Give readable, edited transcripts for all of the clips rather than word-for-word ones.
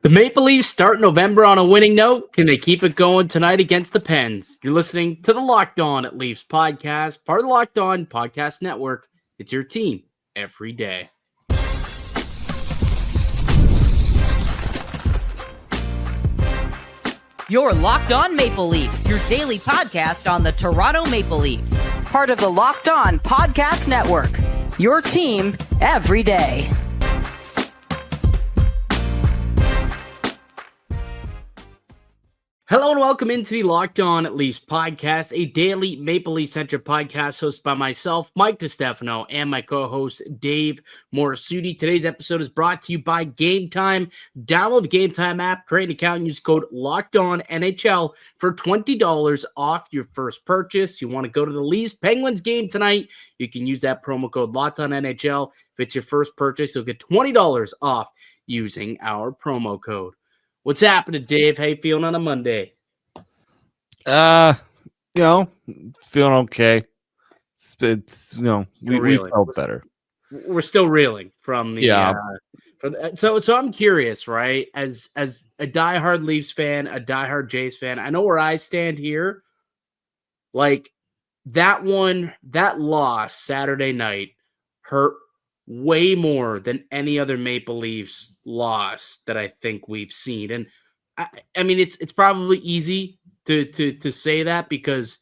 The Maple Leafs start November on a winning note. Can they keep it going tonight against the Pens? You're listening to the Locked On at Leafs podcast, part of the Locked On Podcast Network. It's your team every day. You're Locked On Maple Leafs, your daily podcast on the Toronto Maple Leafs. Part of the Locked On Podcast Network. Your team every day. Hello and welcome into the Locked On Leafs podcast, a daily Maple Leaf-centric podcast hosted by myself, Mike DiStefano, and my co-host, Dave Morassutti. Today's episode is brought to you by Gametime. Download the Gametime app, create an account, and use code LOCKEDONNHL for $20 off your first purchase. You want to go to the Leafs-Penguins game tonight, you can use that promo code LOCKEDONNHL. If it's your first purchase, you'll get $20 off using our promo code. What's happening, Dave? How you feeling on a Monday? Feeling okay. It's we felt better. We're still reeling from the so I'm curious, right? As a diehard Leafs fan, a diehard Jays fan, I know where I stand here. Like that loss Saturday night hurt way more than any other Maple Leafs loss that I think we've seen. And I mean, it's probably easy to say that because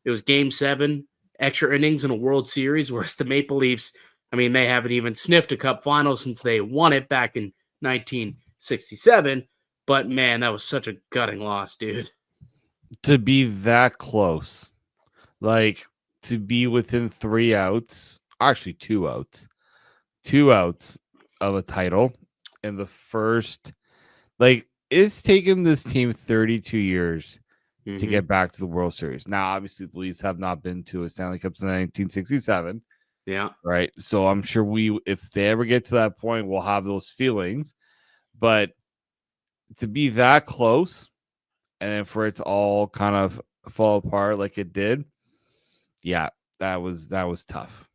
it was Game 7, extra innings in a World Series, whereas the Maple Leafs, I mean, they haven't even sniffed a Cup final since they won it back in 1967. But man, that was such a gutting loss, dude. To be that close, like to be within 3 outs, actually 2 outs. 2 outs of a title in the first, like it's taken this team 32 years to get back to the World Series. Now, obviously, the Leafs have not been to a Stanley Cup since 1967. Yeah. Right. So I'm sure if they ever get to that point, we'll have those feelings. But to be that close and then for it to all kind of fall apart like it did, yeah, that was tough.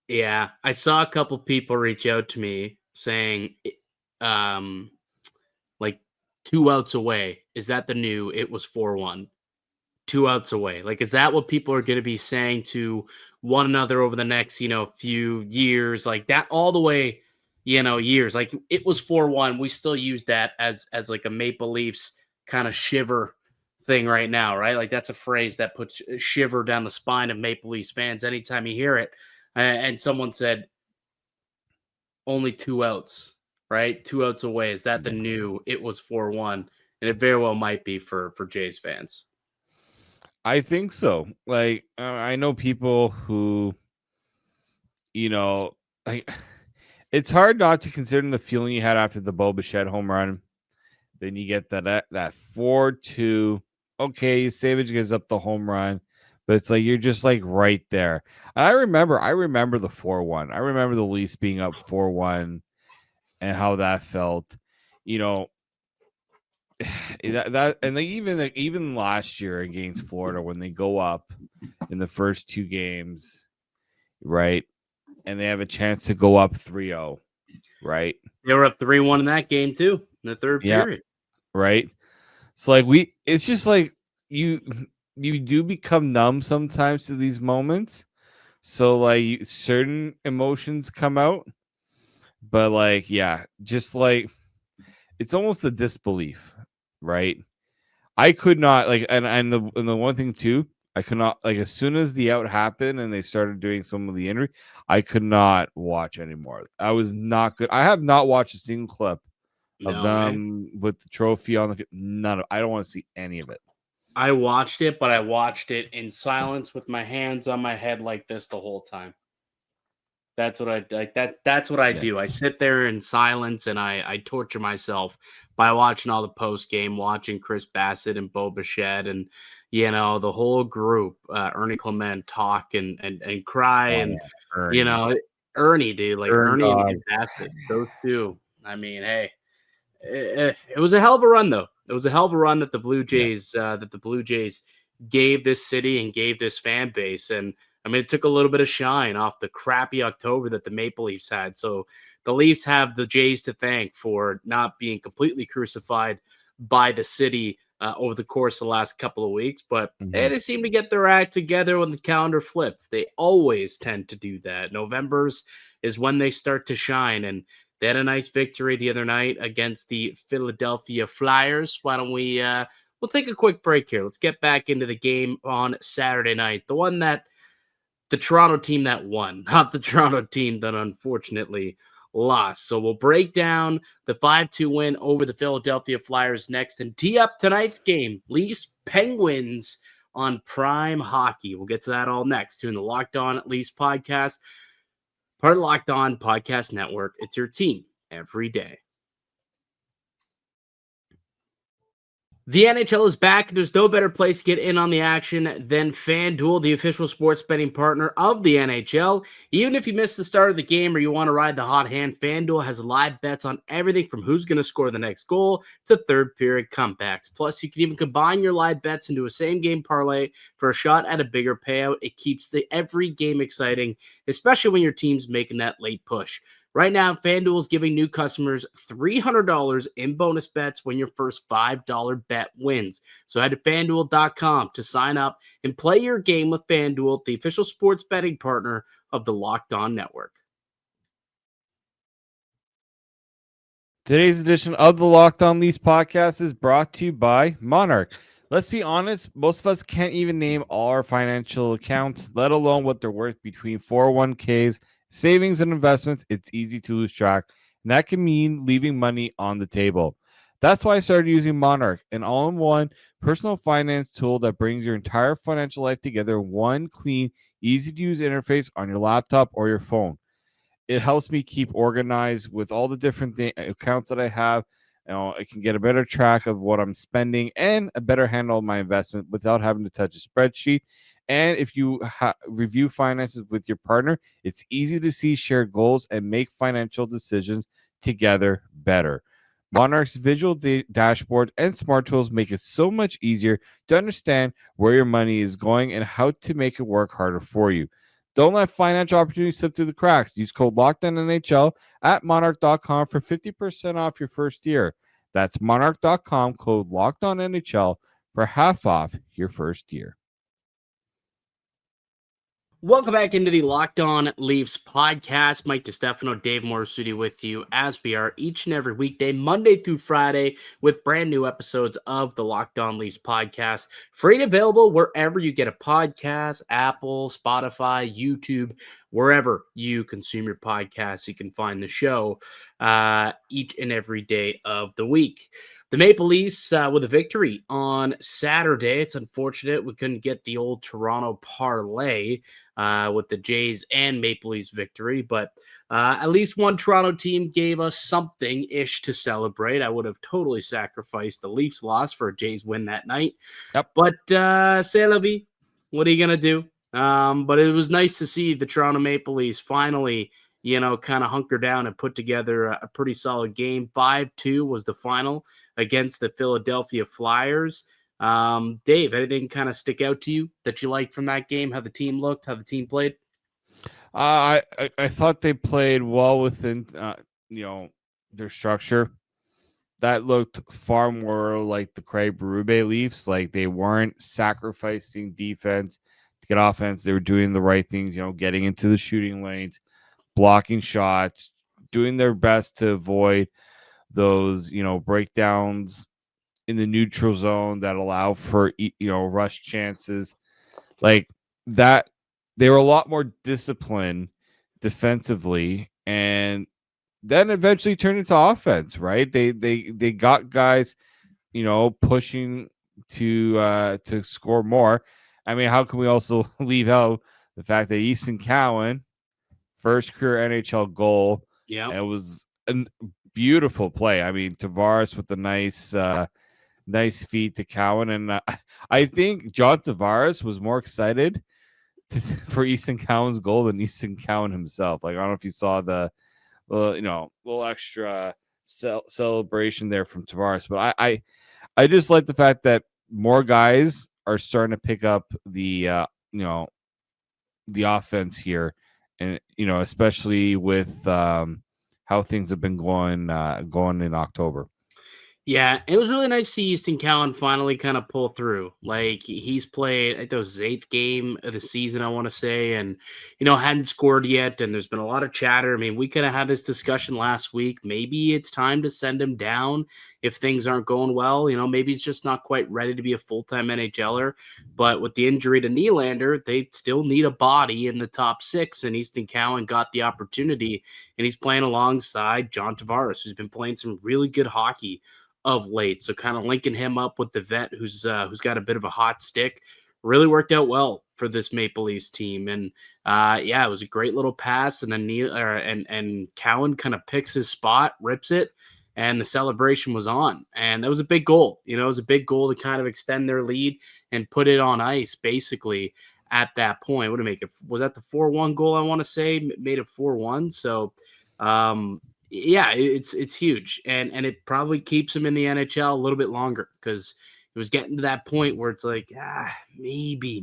Yeah, I saw a couple people reach out to me saying, like 2 outs away. Is that the new? It was 4-1. 2 outs away. Like, is that what people are going to be saying to one another over the next, few years? Like that all the way, years. Like it was 4-1. We still use that as like a Maple Leafs kind of shiver thing right now, right? Like that's a phrase that puts a shiver down the spine of Maple Leafs fans anytime you hear it. And someone said only 2 outs, right? 2 outs away. Is that the new? It was 4-1, and it very well might be for Jays fans. I think so. Like I know people who, like it's hard not to consider the feeling you had after the Bo Bichette home run. Then you get that 4-2. Okay, Savage gives up the home run. But it's like you're just like right there. And I remember the 4-1. I remember the Leafs being up 4-1 and how that felt. That and they even last year against Florida when they go up in the first 2 games, right? And they have a chance to go up 3-0, right? They were up 3-1 in that game too, in the third period. Right. So like it's just like you do become numb sometimes to these moments. So like certain emotions come out, but like, yeah, just like it's almost the disbelief, right? I could not like, and the one thing too, I could not like, as soon as the out happened and they started doing some of the injury, I could not watch anymore. I was not good. I have not watched a single clip of them with the trophy on the none. I don't want to see any of it. I watched it, but I watched it in silence with my hands on my head like this the whole time. That's what I like. That's what I do. I sit there in silence and I torture myself by watching all the post game, watching Chris Bassett and Bo Bichette and the whole group, Ernie Clement talk and cry and Ernie, dude, like Ernie and Bassett, those two. I mean, hey, it was a hell of a run though. It was a hell of a run that the Blue Jays gave this city and gave this fan base. And I mean, it took a little bit of shine off the crappy October that the Maple Leafs had. So the Leafs have the Jays to thank for not being completely crucified by the city over the course of the last couple of weeks. But they seem to get their act together when the calendar flips. They always tend to do that. November's is when they start to shine. And they had a nice victory the other night against the Philadelphia Flyers. Why don't we'll take a quick break here. Let's get back into the game on Saturday night. The Toronto team that won, not the Toronto team that unfortunately lost. So we'll break down the 5-2 win over the Philadelphia Flyers next and tee up tonight's game, Leafs Penguins on Prime Hockey. We'll get to that all next here in the Locked On Leafs podcast, part of the Locked On Podcast Network. It's your team every day. The NHL is back. There's no better place to get in on the action than FanDuel, the official sports betting partner of the NHL. Even if you missed the start of the game or you want to ride the hot hand, FanDuel has live bets on everything from who's going to score the next goal to third period comebacks. Plus, you can even combine your live bets into a same game parlay for a shot at a bigger payout. It keeps every game exciting, especially when your team's making that late push. Right now, FanDuel is giving new customers $300 in bonus bets when your first $5 bet wins. So head to FanDuel.com to sign up and play your game with FanDuel, the official sports betting partner of the Locked On Network. Today's edition of the Locked On Leafs podcast is brought to you by Monarch. Let's be honest, most of us can't even name all our financial accounts, let alone what they're worth between 401ks, savings and investments. It's easy to lose track, and that can mean leaving money on the table. That's why I started using Monarch, an all-in-one personal finance tool that brings your entire financial life together in one clean, easy-to-use interface on your laptop or your phone. It helps me keep organized with all the different accounts that I have. I can get a better track of what I'm spending and a better handle of my investment without having to touch a spreadsheet. And if you review finances with your partner, it's easy to see shared goals and make financial decisions together better. Monarch's visual dashboard and smart tools make it so much easier to understand where your money is going and how to make it work harder for you. Don't let financial opportunities slip through the cracks. Use code LOCKEDONNHL at monarch.com for 50% off your first year. That's monarch.com, code LOCKEDONNHL for half off your first year. Welcome back into the Locked On Leafs podcast. Mike DiStefano, Dave Morassutti with you as we are each and every weekday, Monday through Friday, with brand new episodes of the Locked On Leafs podcast. Free and available wherever you get a podcast, Apple, Spotify, YouTube, wherever you consume your podcasts. You can find the show each and every day of the week. The Maple Leafs with a victory on Saturday. It's unfortunate we couldn't get the old Toronto parlay with the Jays and Maple Leafs victory, but at least one Toronto team gave us something-ish to celebrate. I would have totally sacrificed the Leafs loss for a Jays win that night. Yep. But c'est la vie. What are you going to do? But it was nice to see the Toronto Maple Leafs finally, kind of hunker down and put together a pretty solid game. 5-2 was the final against the Philadelphia Flyers. Dave, anything kind of stick out to you that you liked from that game? How the team looked, how the team played? I thought they played well within, their structure. That looked far more like the Craig Berube Leafs. Like they weren't sacrificing defense to get offense. They were doing the right things, getting into the shooting lanes, blocking shots, doing their best to avoid those, breakdowns in the neutral zone that allow for, rush chances like that. They were a lot more disciplined defensively, and then eventually turned into offense, right? They got guys, pushing to score more. I mean, how can we also leave out the fact that Easton Cowan, first career NHL goal. Yeah, it was a beautiful play. I mean, Tavares with the nice feed to Cowan, and I think John Tavares was more excited for Easton Cowan's goal than Easton Cowan himself. Like I don't know if you saw the little extra celebration there from Tavares, but I just like the fact that more guys are starting to pick up the the offense here, and especially with how things have been going in October. Yeah, it was really nice to see Easton Cowan finally kind of pull through. Like he's played, I think that was his 8th game of the season, I want to say, and hadn't scored yet. And there's been a lot of chatter. I mean, we could have had this discussion last week. Maybe it's time to send him down if things aren't going well. Maybe he's just not quite ready to be a full-time NHLer. But with the injury to Nylander, they still need a body in the top 6, and Easton Cowan got the opportunity, and he's playing alongside John Tavares, who's been playing some really good hockey of late. So kind of linking him up with the vet who's got a bit of a hot stick really worked out well for this Maple Leafs team. And it was a great little pass. And then and Cowan kind of picks his spot, rips it, and the celebration was on. And that was a big goal. It was a big goal to kind of extend their lead and put it on ice basically at that point. What to make it? Was that the 4-1 goal? I want to say made it 4-1. So it's huge, and it probably keeps him in the NHL a little bit longer because it was getting to that point where it's like, maybe,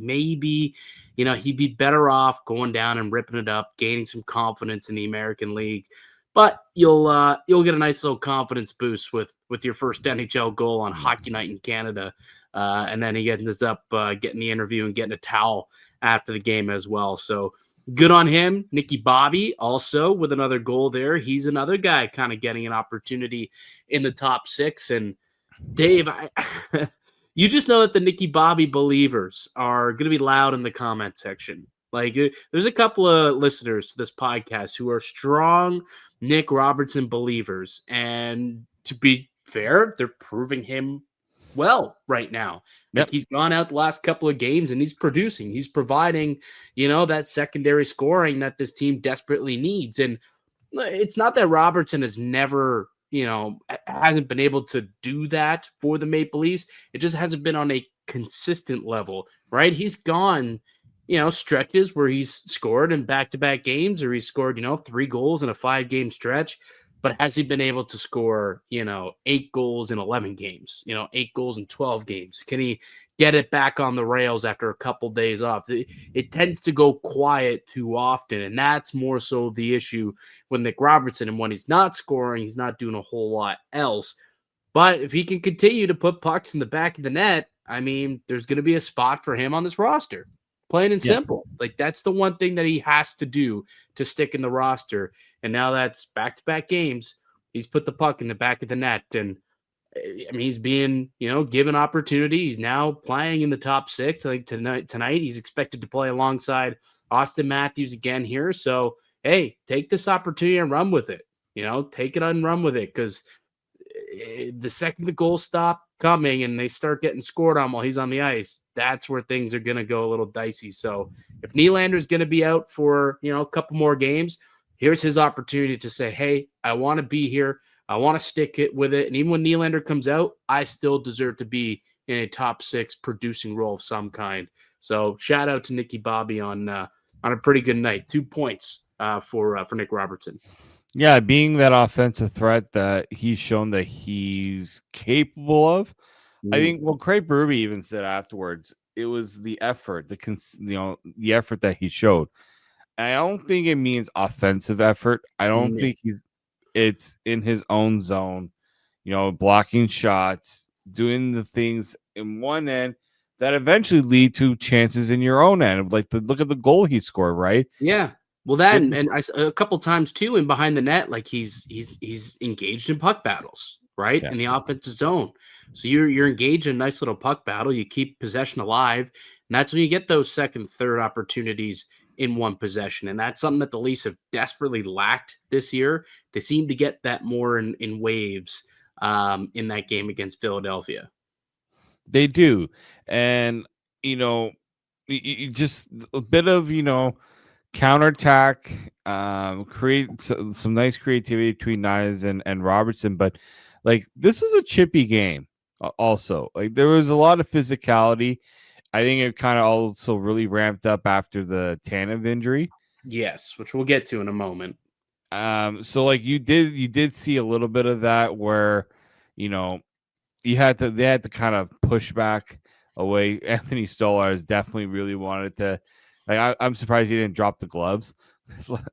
he'd be better off going down and ripping it up, gaining some confidence in the American League. But you'll get a nice little confidence boost with your first NHL goal on Hockey Night in Canada, and then he ends up getting the interview and getting a towel after the game as well. So good on him. Nicky Bobby also with another goal there. He's another guy kind of getting an opportunity in the top 6. And Dave, you just know that the Nicky Bobby believers are going to be loud in the comment section. Like there's a couple of listeners to this podcast who are strong Nick Robertson believers. And to be fair, they're proving him well right now. Like he's gone out the last couple of games and he's producing. He's providing, that secondary scoring that this team desperately needs. And it's not that Robertson has never, hasn't been able to do that for the Maple Leafs. It just hasn't been on a consistent level, right? He's gone, stretches where he's scored in back-to-back games, or he's scored, 3 goals in a 5-game stretch. But has he been able to score, 8 goals in 11 games, 8 goals in 12 games? Can he get it back on the rails after a couple days off? It tends to go quiet too often, and that's more so the issue with Nick Robertson. And when he's not scoring, he's not doing a whole lot else. But if he can continue to put pucks in the back of the net, I mean, there's going to be a spot for him on this roster. Plain and simple. Like that's the one thing that he has to do to stick in the roster. And now that's back-to-back games. He's put the puck in the back of the net. And I mean, he's being, given opportunity. He's now playing in the top 6. I think tonight he's expected to play alongside Auston Matthews again here. So, hey, take this opportunity and run with it. Take it and run with it, because the second the goals stop coming and they start getting scored on while he's on the ice, that's where things are going to go a little dicey. So if Nylander's going to be out for, a couple more games, here's his opportunity to say, hey, I want to be here. I want to stick it with it. And even when Nylander comes out, I still deserve to be in a top 6 producing role of some kind. So shout out to Nicky Bobby on a pretty good night. 2 points for Nick Robertson. Yeah, being that offensive threat that he's shown that he's capable of. I think Craig Berube even said afterwards, it was the effort, the effort that he showed. I don't think it means offensive effort. I don't think it's in his own zone, blocking shots, doing the things in one end that eventually lead to chances in your own end. Like look at the goal he scored, right? Yeah. Well, that and a couple times too, and behind the net, like he's engaged in puck battles, right, in the offensive zone. So you're engaged in a nice little puck battle. You keep possession alive, and that's when you get those second, third opportunities in one possession. And that's something that the Leafs have desperately lacked this year. They seem to get that more in waves in that game against Philadelphia. They do, and just a bit of counterattack, create some nice creativity between Nyes and Robertson, but like this was a chippy game. Also, like there was a lot of physicality. I think it kind of also really ramped up after the Tanev injury. Yes, which we'll get to in a moment. So like you did see a little bit of that where they had to kind of push back away. Anthony Stolarz definitely really wanted to Like I'm surprised he didn't drop the gloves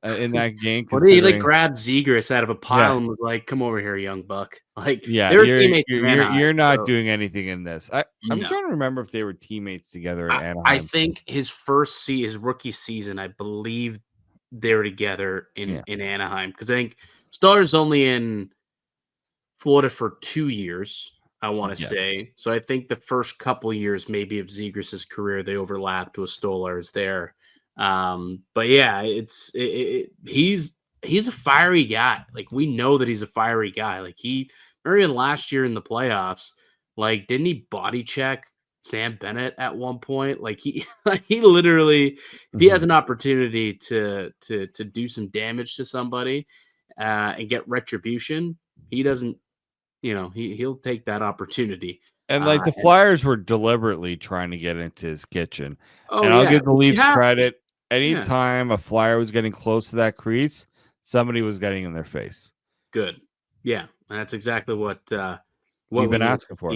in that game. What did he like grab Zegras out of a pile and was like, "Come over here, young buck." Like, they were teammates. You're not doing anything in this. I'm trying to remember if they were teammates together at Anaheim. I think his rookie season, I believe they were together in Anaheim, because I think Stoller's only in Florida for 2 years, I want to say. So I think the first couple years maybe of Zegras' career, they overlapped with Stoller's there. But yeah, he's a fiery guy. Like, we know that he's a fiery guy. Like, even last year in the playoffs, like, didn't he body check Sam Bennett at one point? Like, he literally, if he has an opportunity to do some damage to somebody and get retribution, he doesn't, he'll take that opportunity. And like the Flyers were deliberately trying to get into his kitchen. And I'll give the Leafs credit. Anytime a Flyer was getting close to that crease, somebody was getting in their face. Good. Yeah. And that's exactly what we've been asking for.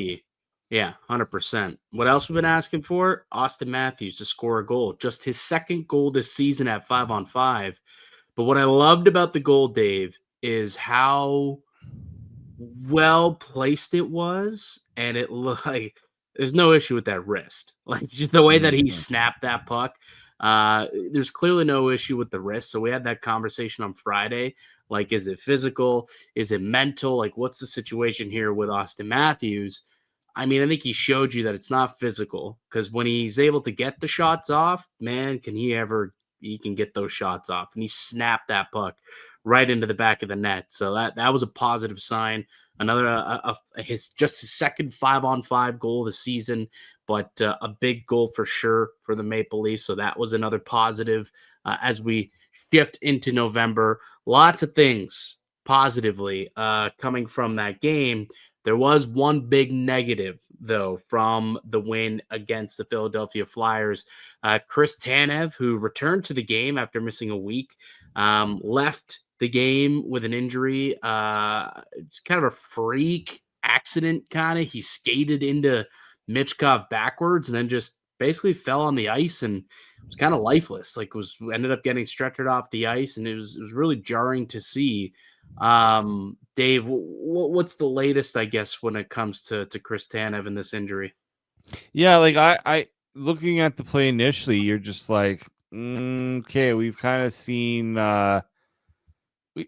Yeah, 100%. What else we've been asking for? Auston Matthews to score a goal. Just his second goal this season at 5-on-5. But what I loved about the goal, Dave, is how well placed it was, and it looked like there's no issue with that wrist. Like, just the way that he snapped that puck, there's clearly no issue with the wrist. So we had that conversation on Friday. Like, is it physical? Is it mental? Like, what's the situation here with Auston Matthews? I mean, I think he showed you that it's not physical, because when he's able to get the shots off, man, he can get those shots off. And he snapped that puck right into the back of the net. So that was a positive sign. Another his second 5-on-5 goal of the season, but a big goal for sure for the Maple Leafs. So that was another positive as we shift into November. Lots of things positively coming from that game. There was one big negative, though, from the win against the Philadelphia Flyers. Chris Tanev, who returned to the game after missing a week, left the game with an injury. It's kind of a freak accident, kind of. He skated into Michkov backwards and then just basically fell on the ice and was kind of lifeless. Like, ended up getting stretchered off the ice, and it was really jarring to see. Dave, what's the latest, I guess, when it comes to Chris Tanev and this injury? Yeah, like I looking at the play initially, you're just like, okay, we've kind of seen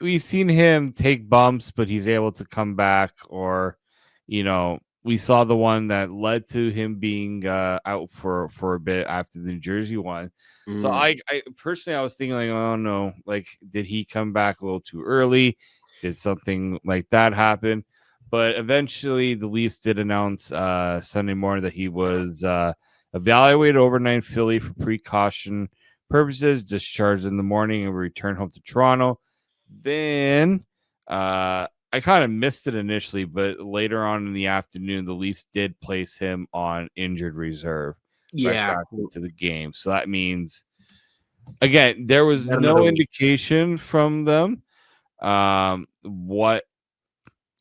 we've seen him take bumps, but he's able to come back. Or, we saw the one that led to him being out for a bit after the New Jersey one. So I personally, I was thinking, like, oh no, like, did he come back a little too early? Did something like that happen? But eventually the Leafs did announce Sunday morning that he was evaluated overnight in Philly for precaution purposes, discharged in the morning, and returned home to Toronto. Then I kind of missed it initially, but later on in the afternoon, the Leafs did place him on injured reserve. To the game. So that means, again, there was no indication from them what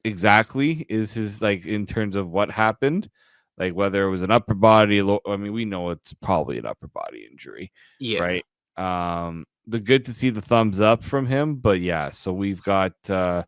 exactly is his, like, in terms of what happened, like whether it was an upper body. I mean, we know it's probably an upper body injury, right? The good to see the thumbs up from him, but yeah, so we gotta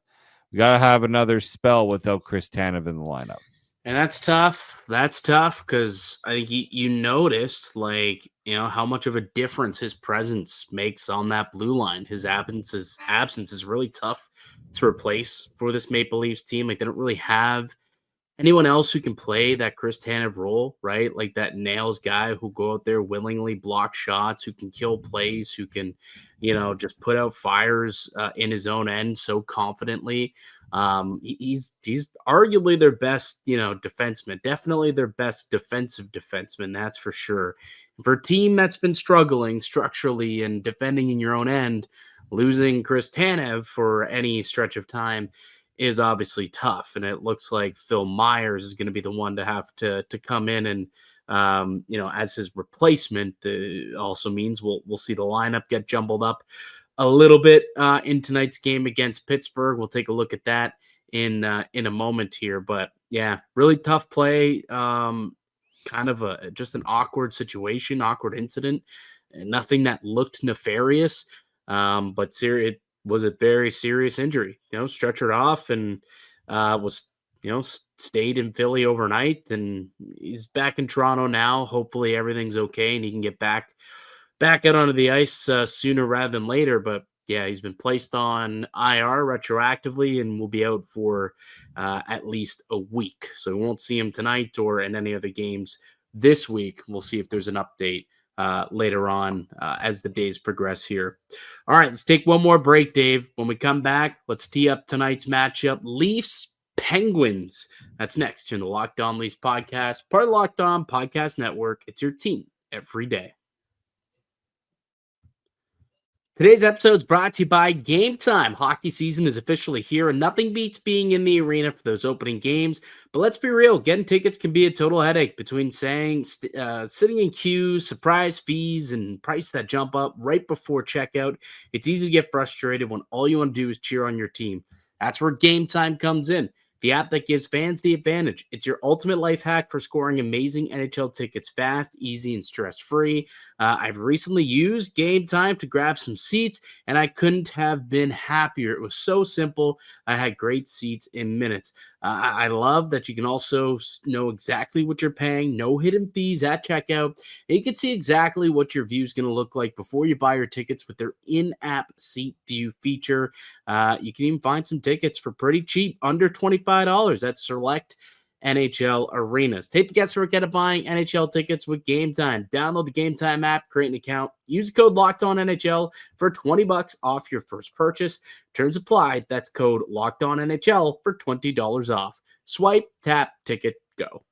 have another spell without Chris Tanev in the lineup. And that's tough. That's tough, because I think you noticed, like, how much of a difference his presence makes on that blue line. His absence is really tough to replace for this Maple Leafs team. Like, they don't really have anyone else who can play that Chris Tanev role, right? Like, that nails guy who go out there willingly block shots, who can kill plays, who can, just put out fires in his own end so confidently. He's arguably their best, defenseman, definitely their best defensive defenseman. That's for sure. For a team that's been struggling structurally and defending in your own end, losing Chris Tanev for any stretch of time is obviously tough. And it looks like Phil Myers is going to be the one to have to come in and, as his replacement. Also means we'll see the lineup get jumbled up a little bit in tonight's game against Pittsburgh. We'll take a look at that in a moment here. But yeah, really tough play. Kind of just an awkward situation, awkward incident. nothing that looked nefarious, but it was a very serious injury. Stretchered off and was stayed in Philly overnight, and he's back in Toronto now. Hopefully everything's okay and he can get back out onto the ice sooner rather than later. But yeah, he's been placed on IR retroactively and will be out for at least a week. So we won't see him tonight or in any other games this week. We'll see if there's an update later on as the days progress here. All right, let's take one more break, Dave. When we come back, let's tee up tonight's matchup. Leafs Penguins. That's next here in the Locked On Leafs podcast, part of the Locked On Podcast Network. It's your team every day. Today's episode is brought to you by Gametime. Hockey season is officially here, and nothing beats being in the arena for those opening games. But let's be real, getting tickets can be a total headache between sitting in queues, surprise fees, and prices that jump up right before checkout. It's easy to get frustrated when all you want to do is cheer on your team. That's where Gametime comes in, the app that gives fans the advantage. It's your ultimate life hack for scoring amazing NHL tickets fast, easy, and stress-free. I've recently used Gametime to grab some seats, and I couldn't have been happier. It was so simple. I had great seats in minutes. I love that you can also know exactly what you're paying, no hidden fees at checkout. And you can see exactly what your view is going to look like before you buy your tickets with their in-app seat view feature. You can even find some tickets for pretty cheap, under $25 at select NHL arenas. Take the guesswork out of buying NHL tickets with Gametime. Download the Gametime app, create an account, use code LOCKEDONNHL for $20 off your first purchase. Terms apply. That's code LOCKEDONNHL for $20 off. Swipe, tap, ticket, go.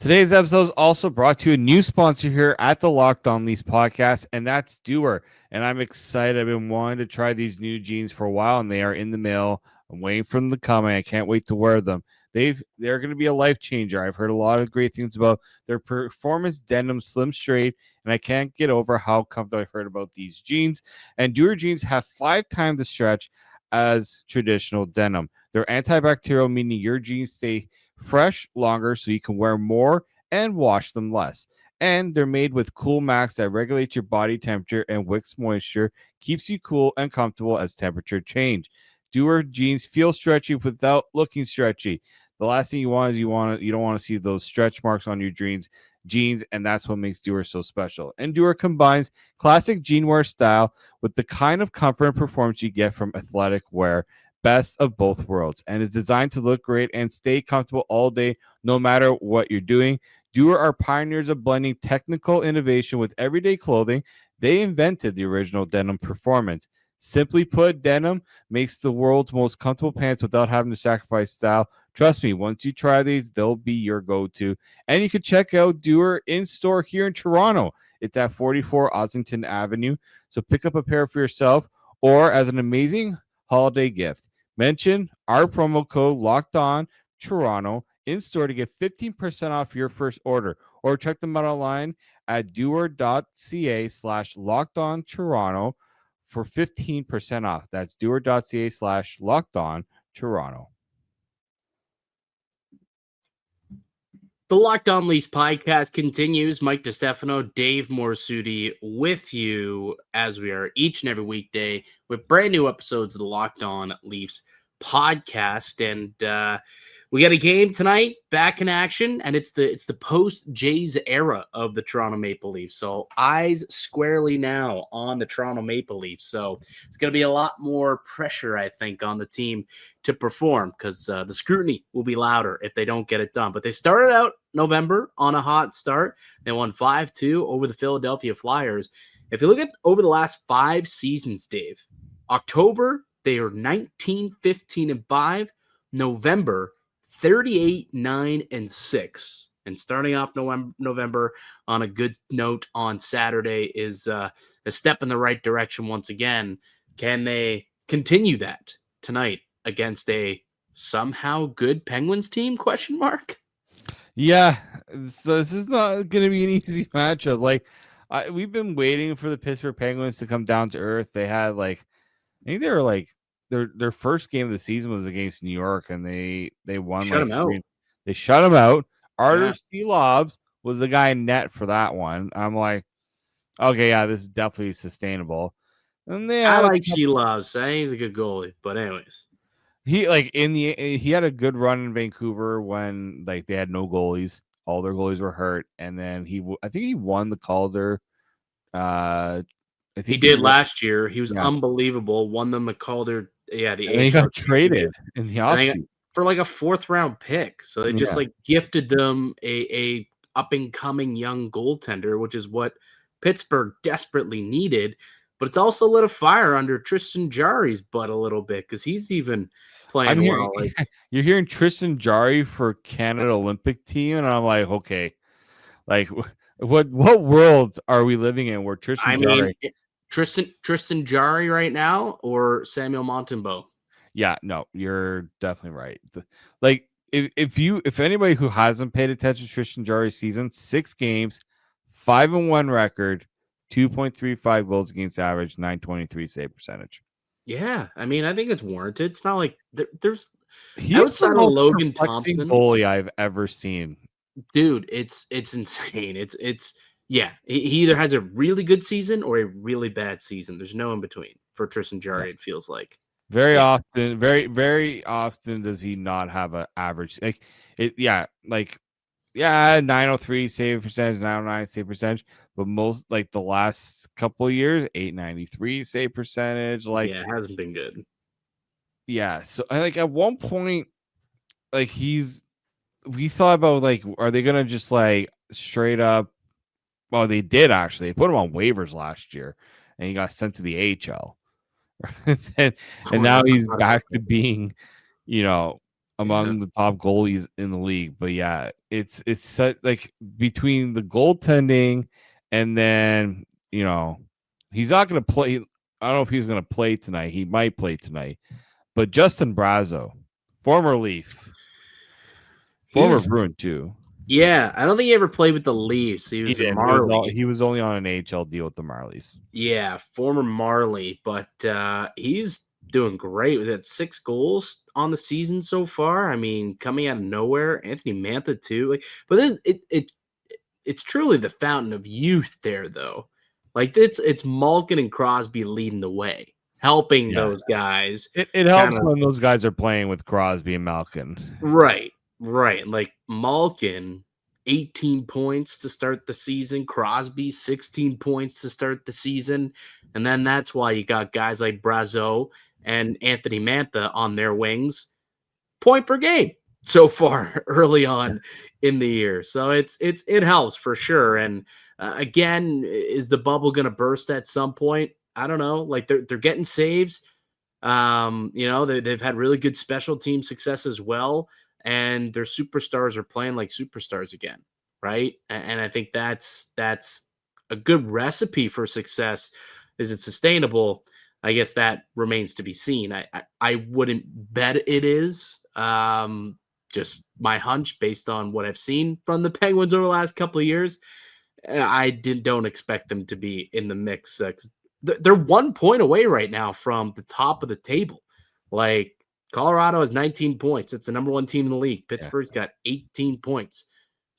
Today's episode is also brought to you a new sponsor here at the Locked On Leafs podcast, and that's DUER. And I'm excited. I've been wanting to try these new jeans for a while, and they are in the mail. I'm waiting for them to come, and I can't wait to wear them. They're going to be a life changer. I've heard a lot of great things about their performance denim slim straight, and I can't get over how comfortable I've heard about these jeans. And DUER jeans have 5 times the stretch as traditional denim. They're antibacterial, meaning your jeans stay fresh longer so you can wear more and wash them less. And they're made with Cool Max that regulates your body temperature and wicks moisture, keeps you cool and comfortable as temperature change. DUER jeans feel stretchy without looking stretchy. The last thing you want is you don't want to see those stretch marks on your jeans, and that's what makes DUER so special. And DUER combines classic jean wear style with the kind of comfort and performance you get from athletic wear. Best of both worlds, and it's designed to look great and stay comfortable all day, no matter what you're doing. DUER are pioneers of blending technical innovation with everyday clothing. They invented the original denim performance. Simply put, denim makes the world's most comfortable pants without having to sacrifice style. Trust me, once you try these, they'll be your go-to. And you can check out DUER in store here in Toronto. It's at 44 Ossington Avenue. So pick up a pair for yourself or as an amazing holiday gift. Mention our promo code LOCKEDON in store to get 15% off your first order, or check them out online at DUER.ca/LockedOnToronto for 15% off. That's DUER.ca/LockedOnToronto. The Locked On Leafs podcast continues. Mike DiStefano, Dave Morassutti with you as we are each and every weekday with brand new episodes of the Locked On Leafs podcast. And we got a game tonight, back in action, and it's the post-Jays era of the Toronto Maple Leafs. So eyes squarely now on the Toronto Maple Leafs. So it's going to be a lot more pressure, I think, on the team to perform because the scrutiny will be louder if they don't get it done. But they started out November on a hot start. They won 5-2 over the Philadelphia Flyers. If you look at over the last 5 seasons, Dave, October, they are 19-15-5. November, 38-9-6. And starting off November on a good note on Saturday is a step in the right direction once again. Can they continue that tonight against a somehow good Penguins team? ? Yeah, so this is not going to be an easy matchup. We've been waiting for the Pittsburgh Penguins to come down to earth. They had I think they were their first game of the season was against New York, and they won. Shut them out. They shut them out. Artur Silovs was the guy in net for that one. I'm like, okay, yeah, this is definitely sustainable. And they I had like Sheila. He's a good goalie, but anyways, he had a good run in Vancouver when like they had no goalies. All their goalies were hurt, and then I think he won the Calder. I think he did last year. He was unbelievable. Won them the Calder. Yeah, the and he got traded in the offseason for like a 4th round pick. So they just like gifted them a up and coming young goaltender, which is what Pittsburgh desperately needed. But it's also lit a fire under Tristan Jarry's butt a little bit because he's even playing well. Like, you're hearing Tristan Jarry for Canada Olympic team, and I'm like, okay, like what world are we living in where Tristan Jarry? Tristan Jarry right now or Samuel Montembeault? Yeah, no, you're definitely right. Like if anybody who hasn't paid attention to Tristan Jarry's season, 6 games, 5-1 record, 2.35 goals against average, 923 save percentage. Yeah, I mean, I think it's warranted. It's not like there's he's the most Logan Thompson goalie I've ever seen. Dude, it's insane. It's he either has a really good season or a really bad season. There's no in between for Tristan Jarry. It feels like very often does he not have an average like it. Yeah, like 903 save percentage, 909 save percentage, but most like the last couple of years, 893 save percentage. Like it hasn't been good. Yeah, so like at one point, like we thought about like, are they gonna just like straight up? Well, they did actually. They put him on waivers last year, and he got sent to the AHL, and now he's back to being, among the top goalies in the league. But yeah, it's such, like between the goaltending and then he's not going to play. I don't know if he's going to play tonight. He might play tonight, but Justin Brazeau, former Leaf, former Bruin too. Yeah, I don't think he ever played with the Leafs. He was Marley. He was only on an AHL deal with the Marlies. Yeah, former Marley, but he's doing great. We've had 6 goals on the season so far. I mean, coming out of nowhere. Anthony Mantha too. But it's truly the fountain of youth there, though. Like it's Malkin and Crosby leading the way, helping those guys. It helps when those guys are playing with Crosby and Malkin. Right. Like Malkin, 18 points to start the season. Crosby, 16 points to start the season. And then that's why you got guys like Brazeau and Anthony Mantha on their wings, point per game so far early on in the year. So it helps for sure. And again, is the bubble going to burst at some point? I don't know. Like they're getting saves. They've had really good special team success as well. And their superstars are playing like superstars again, right? And I think that's a good recipe for success. Is it sustainable? I guess that remains to be seen. I wouldn't bet it is. Just my hunch based on what I've seen from the Penguins over the last couple of years. I don't expect them to be in the mix. They're 1 point away right now from the top of the table. Like, Colorado has 19 points. It's the number 1 team in the league. Pittsburgh's got 18 points.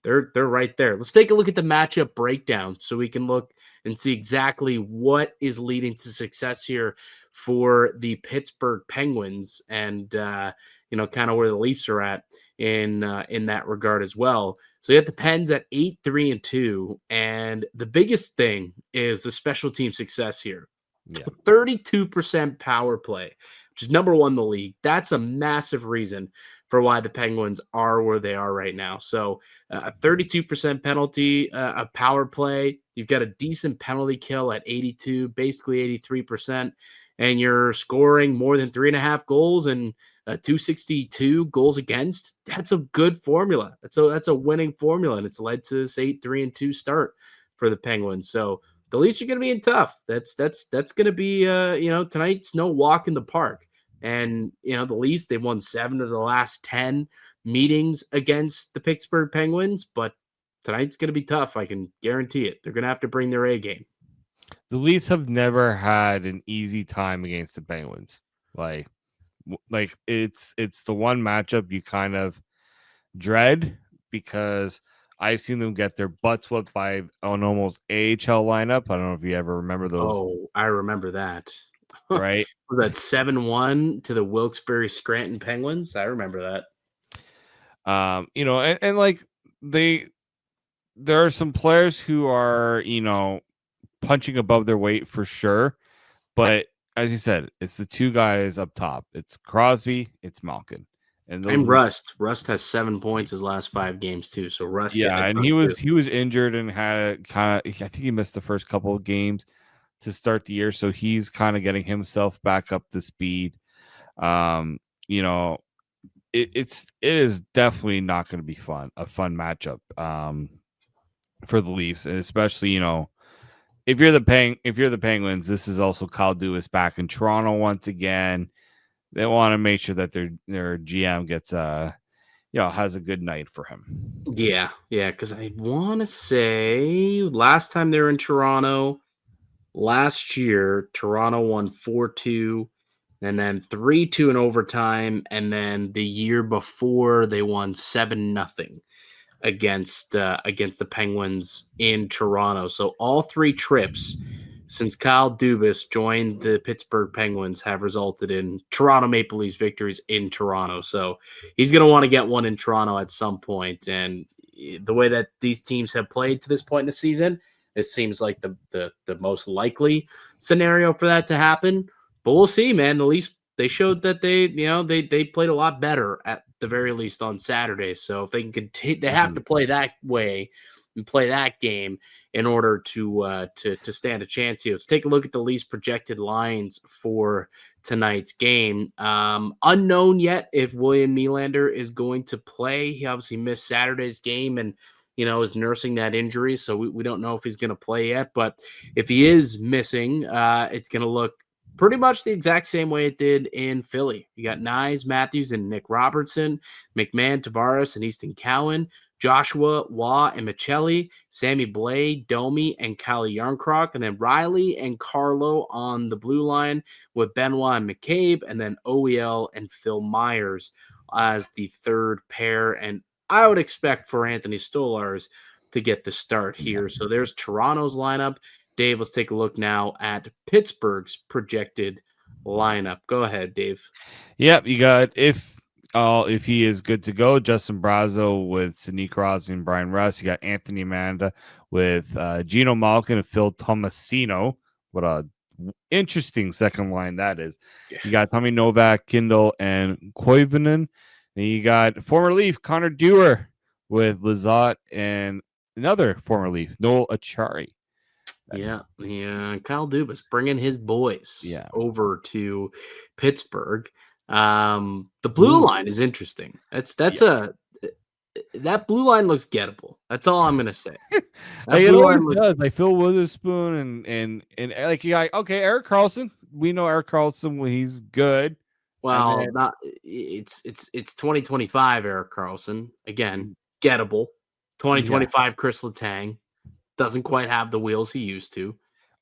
They're right there. Let's take a look at the matchup breakdown so we can look and see exactly what is leading to success here for the Pittsburgh Penguins and kind of where the Leafs are at in that regard as well. So you have the Pens at 8-3-2, and the biggest thing is the special team success here. 32% power play, which is number 1 in the league. That's a massive reason for why the Penguins are where they are right now. So a 32% penalty, a power play. You've got a decent penalty kill at 82, basically 83%, and you're scoring more than 3.5 goals and 262 goals against. That's a good formula. That's a winning formula, and it's led to this 8-3-2 start for the Penguins. So the Leafs are going to be in tough. That's going to be tonight's no walk in the park. And the Leafs, they've won 7 of the last 10 meetings against the Pittsburgh Penguins, but tonight's going to be tough. I can guarantee it. They're going to have to bring their A game. The Leafs have never had an easy time against the Penguins. Like it's the one matchup you kind of dread because I've seen them get their butts whooped by an almost AHL lineup. I don't know if you ever remember those. Oh, I remember that. Right? Was that 7-1 to the Wilkes-Barre Scranton Penguins? I remember that. And like there are some players who are, punching above their weight for sure. But as you said, it's the two guys up top. It's Crosby, it's Malkin. And Rust. Rust has 7 points his last 5 games too. So Rust. Yeah, and he was injured and had I think he missed the first couple of games to start the year. So he's kind of getting himself back up to speed. It is definitely not going to be a fun matchup for the Leafs, and especially if you're the Penguins, this is also Kyle Dubas back in Toronto once again. They want to make sure that their GM gets has a good night for him. Yeah, because I want to say last time they were in Toronto last year, Toronto won 4-2. And then 3-2 in overtime, and then the year before they won 7-0 against the Penguins in Toronto. So all 3 trips since Kyle Dubas joined the Pittsburgh Penguins have resulted in Toronto Maple Leafs victories in Toronto. So he's going to want to get one in Toronto at some point. And the way that these teams have played to this point in the season, it seems like the most likely scenario for that to happen. But we'll see, man. The Leafs, they showed that they played a lot better at the very least on Saturday. So if they can continue, they have to play that way and play that game in order to stand a chance here. Let's take a look at the Leafs projected lines for tonight's game. Unknown yet if William Nylander is going to play. He obviously missed Saturday's game and is nursing that injury. So we don't know if he's going to play yet. But if he is missing, it's going to look pretty much the exact same way it did in Philly. You got Nyes, Matthews, and Nick Robertson, McMahon, Tavares, and Easton Cowan, Joshua, Waugh, and Michelli, Sammy Blais, Domi, and Kyle Yarncroc, and then Riley and Carlo on the blue line with Benoit and McCabe, and then OEL and Phil Myers as the third pair. And I would expect for Anthony Stolarz to get the start here. So there's Toronto's lineup. Dave, let's take a look now at Pittsburgh's projected lineup. Go ahead, Dave. Yep, you got if he is good to go, Justin Brazeau with Sidney Crosby and Brian Rust. You got Anthony Amanda with Geno Malkin and Phil Tomasino. What a interesting second line that is. You got Tommy Novak, Kindle, and Koivunen. And you got former Leaf Connor DUER with Lizotte and another former Leaf, Noel Acciari. Yeah. Kyle Dubas bringing his boys over to Pittsburgh. The blue line is interesting. That blue line looks gettable. That's all I'm gonna say. It always does. Like Phil Witherspoon and like you got Erik Karlsson. We know Erik Karlsson when he's good. Well, it's 2025 Erik Karlsson. Again, gettable. 2025 Chris Letang. Doesn't quite have the wheels he used to.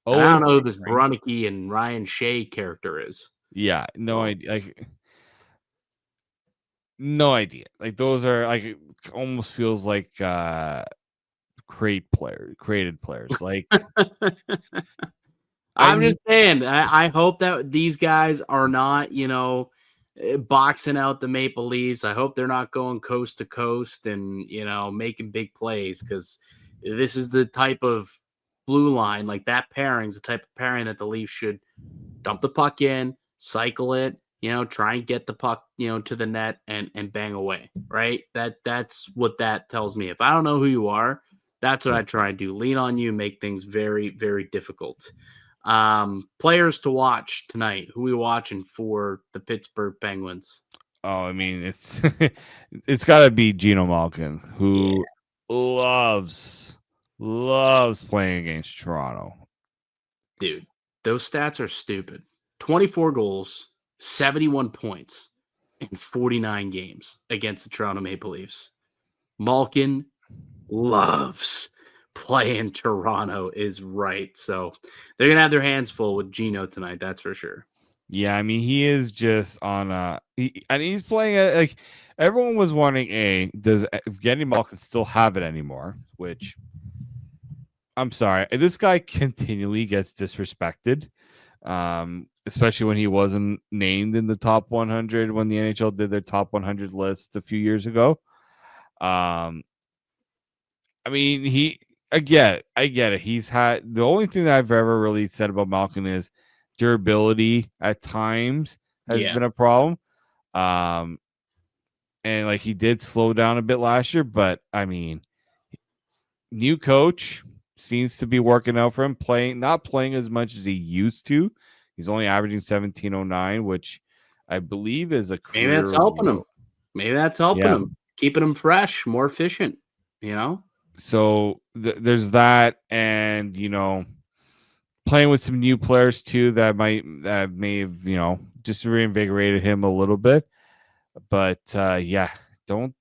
I don't know who this Brunicky and Ryan Shea character is. Yeah, no idea. No idea. Like those are like it almost feels like created players. Like I'm just saying. I hope that these guys are not, boxing out the Maple Leafs. I hope they're not going coast to coast and making big plays because. This is the type of blue line, like that pairing is the type of pairing that the Leafs should dump the puck in, cycle it, try and get the puck, to the net and bang away, right? That's what that tells me. If I don't know who you are, that's what I try and do. Lean on you, make things very, very difficult. Players to watch tonight. Who are we watching for the Pittsburgh Penguins? Oh, I mean, it's got to be Geno Malkin, who loves playing against Toronto. Dude, those stats are stupid. 24 goals, 71 points in 49 games against the Toronto Maple Leafs. Malkin loves playing Toronto is right. So they're going to have their hands full with Geno tonight. That's for sure. Yeah, I mean, he is just on and he's playing at, like, everyone was wondering, does Evgeni Malkin still have it anymore? Which, I'm sorry, this guy continually gets disrespected, especially when he wasn't named in the top 100 when the NHL did their top 100 list a few years ago. I mean, I get it. He's had the only thing that I've ever really said about Malkin is durability at times has been a problem. And like he did slow down a bit last year, but I mean, new coach seems to be working out for him, not playing as much as he used to. He's only averaging 1709, which I believe is a career. Maybe that's helping him. Maybe that's helping him, keeping him fresh, more efficient, So there's that, and playing with some new players too that may have just reinvigorated him a little bit. But don't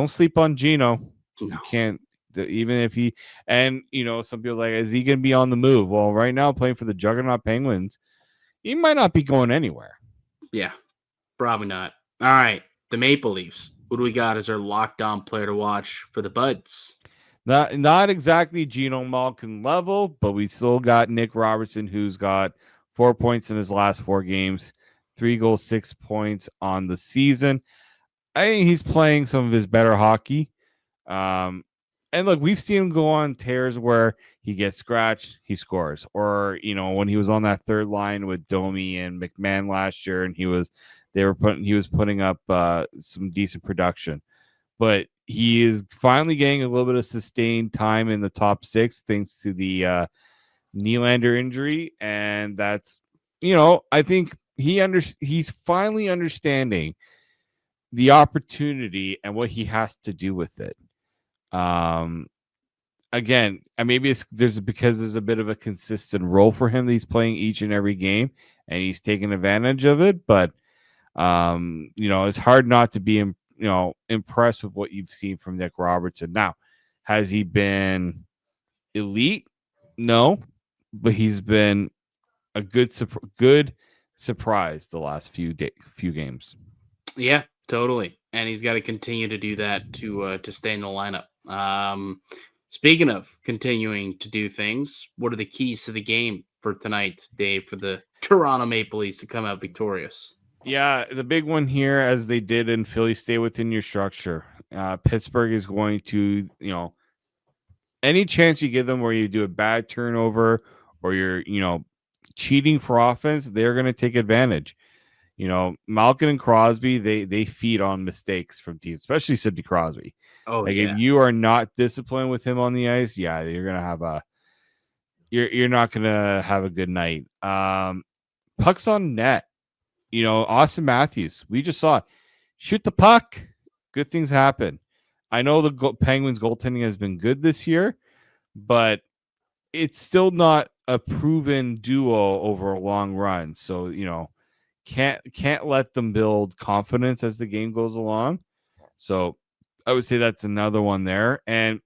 sleep on Geno. No. You can't, even if he, and some people are like, is he gonna be on the move? Well, right now playing for the juggernaut Penguins, he might not be going anywhere. Yeah, probably not. All right, the Maple Leafs. Who do we got as our lockdown player to watch for the Buds? Not exactly Geno Malkin level, but we still got Nick Robertson, who's got 4 points in his last 4 games, 3 goals, 6 points on the season. I think he's playing some of his better hockey. And look, we've seen him go on tears where he gets scratched, he scores. Or, when he was on that third line with Domi and McMahon last year, and he was putting up some decent production. But he is finally getting a little bit of sustained time in the top 6 thanks to the Nylander injury. And that's, I think he's finally understanding the opportunity and what he has to do with it. Again, maybe there's a bit of a consistent role for him that he's playing each and every game, and he's taking advantage of it. But it's hard not to be impressed with what you've seen from Nick Robertson. Now, has he been elite? No, but he's been a good surprise the last few games. Yeah, totally. And he's got to continue to do that to stay in the lineup. Speaking of continuing to do things, what are the keys to the game for tonight, Dave, for the Toronto Maple Leafs to come out victorious? Yeah, the big one here, as they did in Philly, stay within your structure. Pittsburgh is going to, any chance you give them where you do a bad turnover or you're, cheating for offense, they're going to take advantage. Malkin and Crosby, they feed on mistakes from teams, especially Sidney Crosby. Oh, yeah. If you are not disciplined with him on the ice, you're gonna have you're not gonna have a good night. Pucks on net. Auston Matthews, we just saw it. Shoot the puck. Good things happen. I know the Penguins goaltending has been good this year, but it's still not a proven duo over a long run. So, can't let them build confidence as the game goes along. So I would say that's another one there. And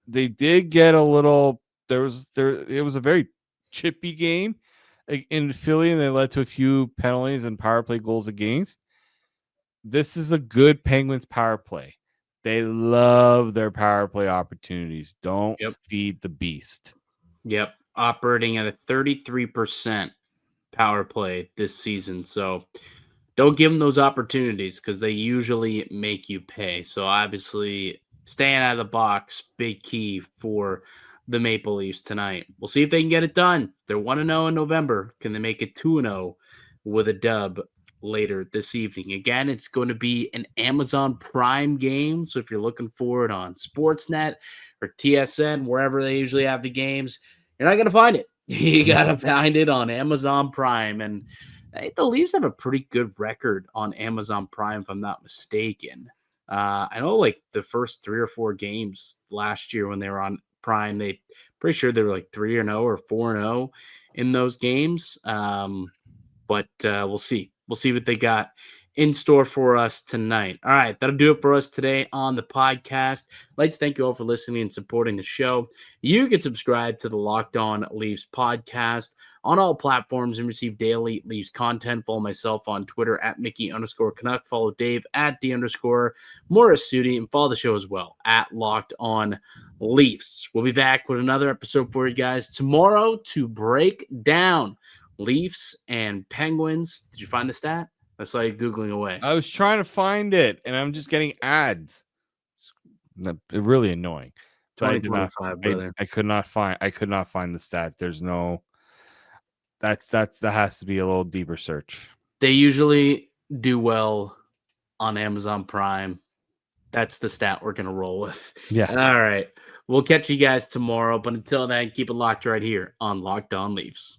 they did get a little, it was a very chippy game in Philly, and they led to a few penalties and power play goals against. This is a good Penguins power play. They love their power play opportunities. Don't feed the beast. Yep. Operating at a 33% power play this season. So don't give them those opportunities because they usually make you pay. So obviously staying out of the box, big key for the Maple Leafs tonight. We'll see if they can get it done. They're 1-0 in November. Can they make it 2-0 with a dub later this evening? Again, it's going to be an Amazon Prime game. So if you're looking for it on Sportsnet or TSN, wherever they usually have the games, you're not going to find it. You got to find it on Amazon Prime. And the Leafs have a pretty good record on Amazon Prime, if I'm not mistaken. I know like the first 3 or 4 games last year when they were on Prime, pretty sure they were like 3-0 or 4-0 in those games. But we'll see. We'll see what they got in store for us tonight. All right, that'll do it for us today on the podcast. I'd like to thank you all for listening and supporting the show. You can subscribe to the Locked On Leafs podcast on all platforms and receive daily Leafs content. Follow myself on Twitter at Mickey_Canuck. Follow Dave at D_Morassutti, and follow the show as well at Locked On Leafs. We'll be back with another episode for you guys tomorrow to break down Leafs and Penguins. Did you find the stat? I saw you Googling away. I was trying to find it, and I'm just getting ads. It's really annoying. So I could not find the stat. There's no. That has to be a little deeper search. They usually do well on Amazon Prime. That's the stat we're gonna roll with. Yeah. All right. We'll catch you guys tomorrow. But until then, keep it locked right here on Locked On Leafs.